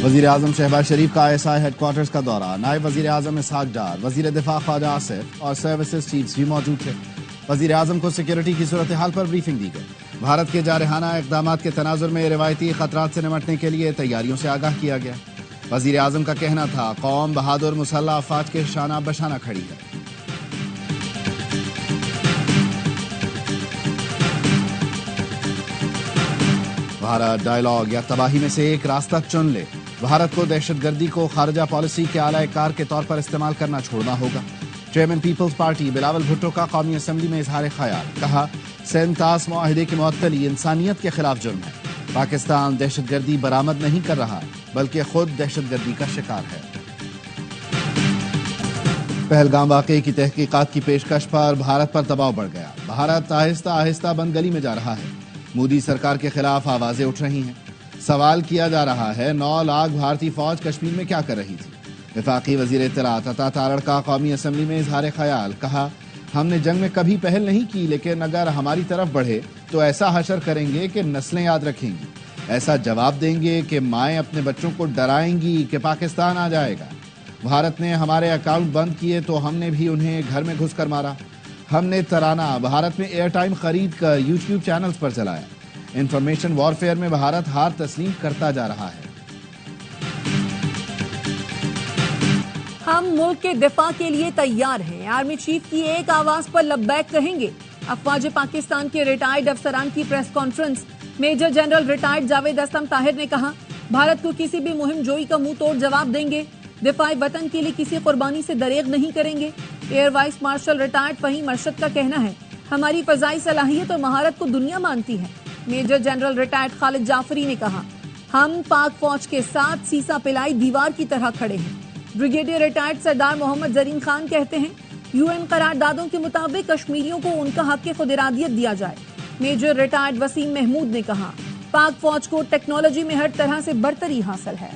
وزیر اعظم شہباز شریف کا ISI head quarters کا دورہ، نائب وزیر اعظم اسحاق ڈار، وزیر دفاع خواجہ آصف اور سروسز چیفز بھی موجود تھے۔ وزیر اعظم کو سیکیورٹی کی صورتحال پر بریفنگ دی گئی۔ بھارت کے جارحانہ اقدامات کے تناظر میں روایتی خطرات سے نمٹنے کے لیے تیاریوں سے آگاہ کیا گیا۔ وزیر اعظم کا کہنا تھا، قوم بہادر مسلح افواج کے شانہ بشانہ کھڑی ہے۔ بھارت ڈائیلاگ یا تباہی میں سے ایک راستہ چن لے۔ بھارت کو دہشت گردی کو خارجہ پالیسی کے اعلی کار کے طور پر استعمال کرنا چھوڑنا ہوگا۔ Chairman Peoples Party Bilawal Bhutto کا قومی اسمبلی میں اظہار خیال، کہا سندھ طاس معاہدے کی معطلی انسانیت کے خلاف جرم ہے۔ پاکستان دہشت گردی برآمد نہیں کر رہا بلکہ خود دہشت گردی کا شکار ہے۔ پہلگام واقعے کی تحقیقات کی پیشکش پر بھارت پر دباؤ بڑھ گیا۔ بھارت آہستہ آہستہ بند گلی میں جا رہا ہے۔ مودی سرکار کے خلاف آوازیں اٹھ رہی ہیں۔ سوال کیا جا رہا ہے 9 لاکھ بھارتی فوج کشمیر میں کیا کر رہی تھی؟ وفاقی وزیر اطلاعات عطا تارڑ کا قومی اسمبلی میں اظہار خیال، کہا ہم نے جنگ میں کبھی پہل نہیں کی، لیکن اگر ہماری طرف بڑھے تو ایسا حشر کریں گے کہ نسلیں یاد رکھیں گی، ایسا جواب دیں گے کہ مائیں اپنے بچوں کو ڈرائیں گی کہ پاکستان آ جائے گا۔ بھارت نے ہمارے اکاؤنٹ بند کیے تو ہم نے بھی انہیں گھر میں گھس کر مارا۔ ہم نے ترانہ بھارت میں ایئر ٹائم خرید کر YouTube چینلز پر چلایا۔ انفارمیشن وارفیئر میں بھارت ہار تسلیم کرتا جا رہا ہے۔ ہم ملک کے دفاع کے لیے تیار ہیں، آرمی چیف کی ایک آواز پر لبیک کہیں گے۔ افواج پاکستان کے ریٹائرڈ افسران کی press conference, major general retired Javed Aslam Tahir نے کہا بھارت کو کسی بھی مہم جوئی کا منہ توڑ جواب دیں گے، دفاع وطن کے لیے کسی قربانی سے دریغ نہیں کریں گے۔ Air vice marshal retired Faheem Arshad کا کہنا ہے ہماری فضائی صلاحیت اور مہارت کو دنیا مانتی ہے۔ میجر جنرل ریٹائرڈ خالد جعفری نے کہا ہم پاک فوج کے ساتھ سیسا پلائی دیوار کی طرح کھڑے ہیں۔ بریگیڈیئر ریٹائرڈ سردار محمد زرین خان کہتے ہیں UN قراردادوں کے مطابق کشمیریوں کو ان کا حق خود ارادیت دیا جائے۔ میجر ریٹائرڈ وسیم محمود نے کہا پاک فوج کو ٹیکنالوجی میں ہر طرح سے برتری حاصل ہے۔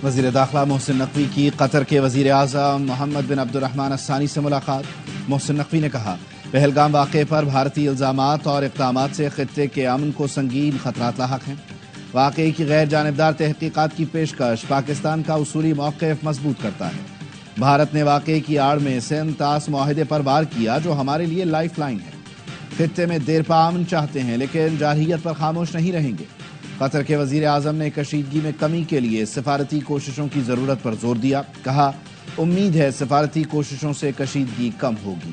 وزیر داخلہ محسن نقوی کی قطر کے وزیر اعظم محمد بن عبد الرحمن الثانی سے ملاقات۔ محسن نقوی نے کہا پہلگام واقعے پر بھارتی الزامات اور اقدامات سے خطے کے امن کو سنگین خطرات لاحق ہیں۔ واقعے کی غیر جانبدار تحقیقات کی پیشکش پاکستان کا اصولی موقف مضبوط کرتا ہے۔ بھارت نے واقعے کی آڑ میں سندھ طاس معاہدے پر وار کیا جو ہمارے لیے لائف لائن ہے۔ خطے میں دیرپا امن چاہتے ہیں لیکن جارحیت پر خاموش نہیں رہیں گے۔ قطر کے وزیر اعظم نے کشیدگی میں کمی کے لیے سفارتی کوششوں کی ضرورت پر زور دیا، کہا امید ہے سفارتی کوششوں سے کشیدگی کم ہوگی۔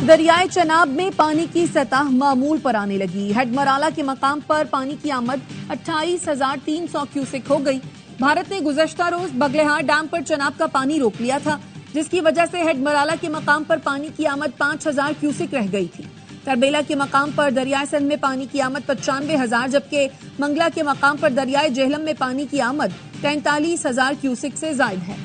دریائے چناب میں پانی کی سطح معمول پر آنے لگی۔ ہیڈ مرالہ کے مقام پر پانی کی آمد 28,300 کیوسک ہو گئی۔ بھارت نے گزشتہ روز بگلہار ڈیم پر چناب کا پانی روک لیا تھا، جس کی وجہ سے ہیڈ مرالہ کے مقام پر پانی کی آمد 5,000 کیوسک رہ گئی تھی۔ تربیلا کے مقام پر دریائے سندھ میں پانی کی آمد 95,000، جبکہ منگلا کے مقام پر دریائے جہلم میں پانی کی آمد 43,000 کیوسک سے زائد ہے۔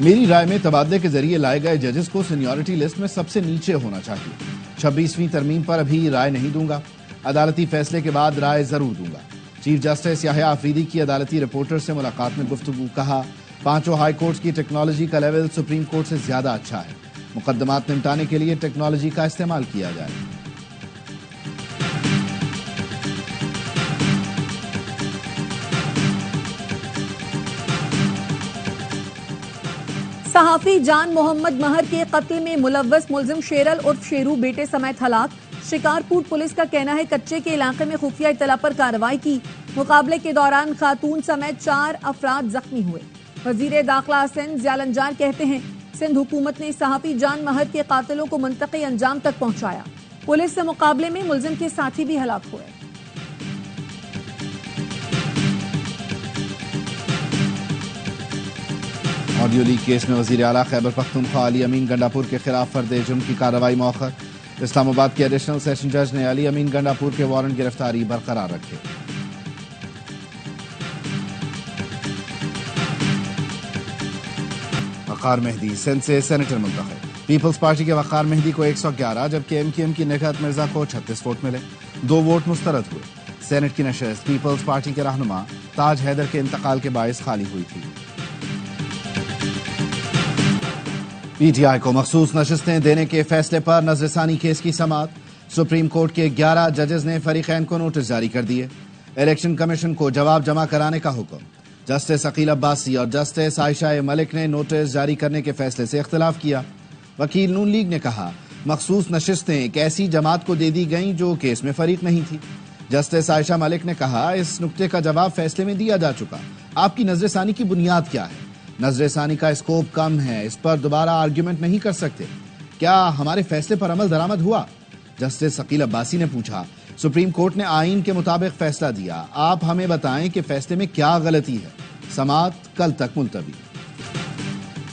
میری رائے میں تبادلے کے ذریعے لائے گئے ججز کو سینیورٹی لسٹ میں سب سے نیچے ہونا چاہیے۔ 26ویں ترمیم پر ابھی رائے نہیں دوں گا، عدالتی فیصلے کے بعد رائے ضرور دوں گا۔ چیف جسٹس یحییٰ آفریدی کی عدالتی رپورٹر سے ملاقات میں گفتگو، کہا 5 ہائی کورٹس کی ٹیکنالوجی کا لیول سپریم کورٹ سے زیادہ اچھا ہے، مقدمات نمٹانے کے لیے ٹیکنالوجی کا استعمال کیا جائے۔ صحافی جان محمد مہر کے قتل میں ملوث ملزم شیرل عرف شیرو بیٹے سمیت ہلاک۔ شکارپور پولیس کا کہنا ہے کچے کے علاقے میں خفیہ اطلاع پر کارروائی کی۔ مقابلے کے دوران خاتون سمیت 4 افراد زخمی ہوئے۔ وزیر داخلہ سندھ ضیاء النجار کہتے ہیں سندھ حکومت نے صحافی جان مہر کے قاتلوں کو منطقی انجام تک پہنچایا۔ پولیس سے مقابلے میں ملزم کے ساتھی بھی ہلاک ہوئے۔ آڈیو لیک کیس میں وزیر اعلیٰ خیبر پختونخوا علی امین گنڈاپور کے خلاف فرد جرم کی کارروائی مؤخر۔ اسلام آباد کے ایڈیشنل سیشن جج نے علی امین گنڈاپور کے وارنٹ گرفتاری برقرار رکھے۔ وقار مہدی سندھ سے سینیٹر منتخب۔ پیپلز پارٹی کے وقار مہدی کو 111 جبکہ ایم کیو ایم کی نگہت مرزا کو 36 ووٹ ملے، 2 ووٹ مسترد ہوئے۔ سینٹ کی نشست پیپلز پارٹی کے رہنما تاج حیدر کے انتقال کے باعث خالی ہوئی تھی۔ پی ٹی آئی کو مخصوص نشستیں دینے کے فیصلے پر نظر ثانی کیس کی سماعت، سپریم کورٹ کے 11 ججز نے فریقین کو نوٹس جاری کر دیے، الیکشن کمیشن کو جواب جمع کرانے کا حکم۔ جسٹس عقیل عباسی اور جسٹس عائشہ ملک نے نوٹس جاری کرنے کے فیصلے سے اختلاف کیا۔ وکیل نون لیگ نے کہا مخصوص نشستیں ایک ایسی جماعت کو دے دی گئیں جو کیس میں فریق نہیں تھی۔ جسٹس عائشہ ملک نے کہا اس نکتے کا جواب فیصلے میں دیا جا چکا، آپ کی نظر ثانی کی بنیاد کیا ہے؟ نظر ثانی کا اسکوپ کم ہے، اس پر دوبارہ آرگیومنٹ نہیں کر سکتے، کیا ہمارے فیصلے پر عمل درآمد ہوا؟ جسٹس عقیل عباسی نے پوچھا سپریم کورٹ نے آئین کے مطابق فیصلہ دیا، آپ ہمیں بتائیں کہ فیصلے میں کیا غلطی ہے؟ سماعت کل تک ملتوی۔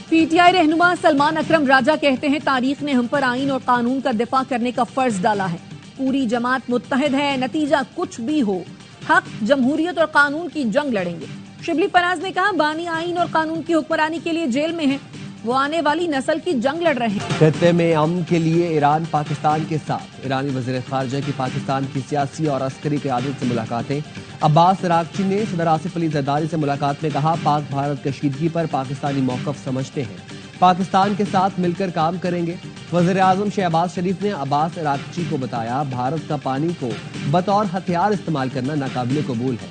پی ٹی آئی رہنما سلمان اکرم راجہ کہتے ہیں تاریخ نے ہم پر آئین اور قانون کا دفاع کرنے کا فرض ڈالا ہے، پوری جماعت متحد ہے، نتیجہ کچھ بھی ہو حق، جمہوریت اور قانون کی جنگ لڑیں گے۔ شبلی پراز نے کہا بانی آئین اور قانون کی حکمرانی کے لیے جیل میں ہیں، وہ آنے والی نسل کی جنگ لڑ رہے ہیں۔ خطے میں امن کے لیے ایران پاکستان کے ساتھ، ایرانی وزیر خارجہ کی پاکستان کی سیاسی اور عسکری قیادت سے ملاقاتیں۔ عباس عراقچی نے صدر آصف علی زرداری سے ملاقات میں کہا پاک بھارت کشیدگی پر پاکستانی موقف سمجھتے ہیں، پاکستان کے ساتھ مل کر کام کریں گے۔ وزیر اعظم شہباز شریف نے عباس عراقچی کو بتایا بھارت کا پانی کو بطور ہتھیار استعمال کرنا ناقابل قبول ہے۔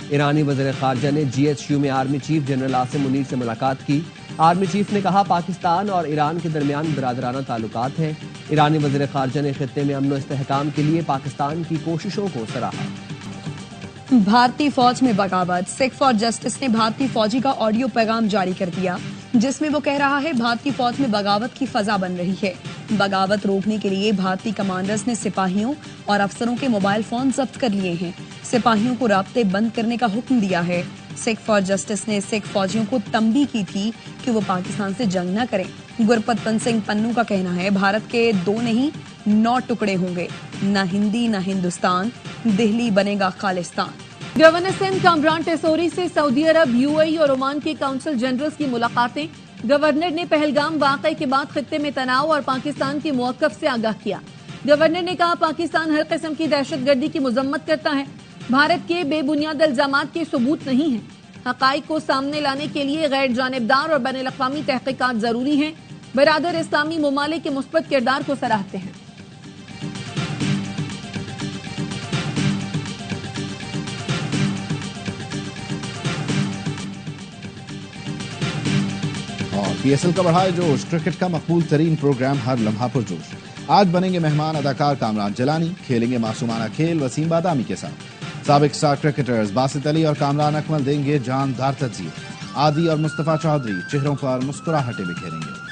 ایرانی وزیر خارجہ نے جی ایچ یو میں army chief general Asim Munir سے ملاقات کی۔ آرمی چیف نے کہا پاکستان اور ایران کے درمیان برادرانہ تعلقات ہیں۔ ایرانی وزیر خارجہ نے خطے میں امن و استحکام کے لیے پاکستان کی کوششوں کو سراہا۔ بھارتی فوج میں بغاوت، سکھ فار جسٹس نے بھارتی فوجی کا آڈیو پیغام جاری کر دیا جس میں وہ کہہ رہا ہے بھارتی فوج میں بغاوت کی فضا بن رہی ہے۔ بغاوت روکنے کے لیے بھارتی کمانڈرز نے سپاہیوں اور افسروں کے موبائل فون ضبط کر لیے ہیں، سپاہیوں کو رابطے بند کرنے کا حکم دیا ہے۔ سکھ فار جسٹس نے سکھ فوجیوں کو تنبیہ کی تھی کہ وہ پاکستان سے جنگ نہ کریں۔ گرپتن سنگھ پنو کا کہنا ہے بھارت کے 2 نہیں 9 ٹکڑے ہوں گے، نہ ہندی نہ ہندوستان، دہلی بنے گا خالستان۔ گورنر سندھ کامران ٹیسوری سے سعودی عرب، یو اے ای اور عمان کے کونسل جنرلز کی ملاقاتیں۔ گورنر نے پہلگام واقعے کے بعد خطے میں تناؤ اور پاکستان کے موقف سے آگاہ کیا۔ گورنر نے کہا پاکستان ہر قسم کی دہشت گردی کی مذمت کرتا ہے، بھارت کے بے بنیاد الزامات کے ثبوت نہیں ہیں۔ حقائق کو سامنے لانے کے لیے غیر جانبدار اور بین الاقوامی تحقیقات ضروری ہیں۔ برادر اسلامی ممالک کے مثبت کردار کو سراہتے ہیں۔ اور پی ایس ایل کا بڑھائے جوش، کرکٹ کا مقبول ترین پروگرام ہر لمحہ پر جوش۔ آج بنیں گے مہمان اداکار کامران جلانی، کھیلیں گے معصومانہ کھیل وسیم بادامی کے ساتھ۔ سابق سٹار کرکٹرز باسط علی اور کامران اکمل دیں گے جاندار تجزیے۔ عادی اور مصطفیٰ چودھری چہروں پر مسکراہٹیں بکھیریں گے۔